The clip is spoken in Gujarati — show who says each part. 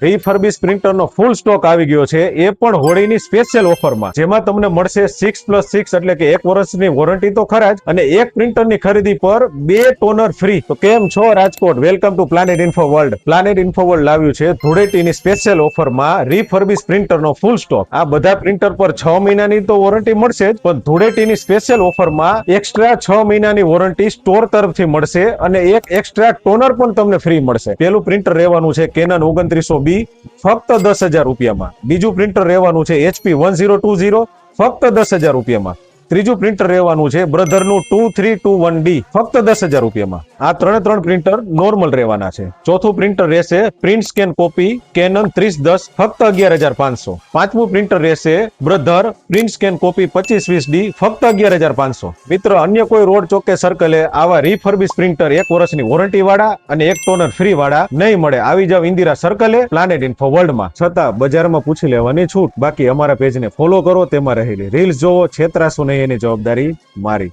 Speaker 1: રીફર્બિશ પ્રિન્ટરનો ફૂલ સ્ટોક આવી ગયો છે, એ પણ હોળીની સ્પેશિયલ ઓફરમાં, જેમાં તમને મળશે 6+6 એટલે કે 1 વર્ષની વોરંટી તો ખરા જ, અને એક પ્રિન્ટરની ખરીદી પર 2 ટોનર ફ્રી. તો કેમ છો Rajkot? Welcome to planet info world. Planet info world લાવ્યું છે ધૂળેટીની સ્પેશિયલ ઓફરમાં રીફર્બિશ પ્રિન્ટરનો ફૂલ સ્ટોક. આ બધા પ્રિન્ટર પર 6 મહિનાની તો વોરંટી મળશે જ, પણ ધૂળેટીની સ્પેશિયલ ઓફરમાં એક્સ્ટ્રા 6 મહિનાની વોરંટી સ્ટોર તરફથી મળશે અને એક એક્સ્ટ્રા ટોનર પણ તમને ફ્રી મળશે. પેલું પ્રિન્ટર રહેવાનું છે કેનન 2900B ફક્ત 10,000 રૂપિયામાં. બીજું પ્રિન્ટર રહેવાનું છે HP 1020 ફક્ત 10,000 રૂપિયામાં. ત્રીજું પ્રિન્ટર રહેવાનું છે બ્રધરનું 2321D ફક્ત 10,000 રૂપિયામાં. આ ત્રણ પ્રિન્ટર નોર્મલ રહેવાના છે. ચોથું પ્રિન્ટર રહેશે પ્રિન્ટ સ્કેન કોપી કેનન 3010 ફક્ત 11,500. પાંચમું પ્રિન્ટર રહેશે brother print scan copy 2520D ફક્ત 11,500. મિત્ર, અન્ય કોઈ રોડ ચોકે સર્કલે આવા રીફર્બિશ પ્રિન્ટર 1 વર્ષની વોરંટી વાળા અને 1 ટોનર ફ્રી વાળા નહીં મળે. આવી જાવ ઇન્દિરા સર્કલે પ્લાનેટ ઇન્ફો વર્લ્ડમાં. છતાં બજારમાં પૂછી લેવાની છૂટ. બાકી અમારા પેજને ફોલો કરો, તેમાં રહેલી રીલ્સ જોવો, છેતરાશો નહીં, એની જવાબદારી મારી.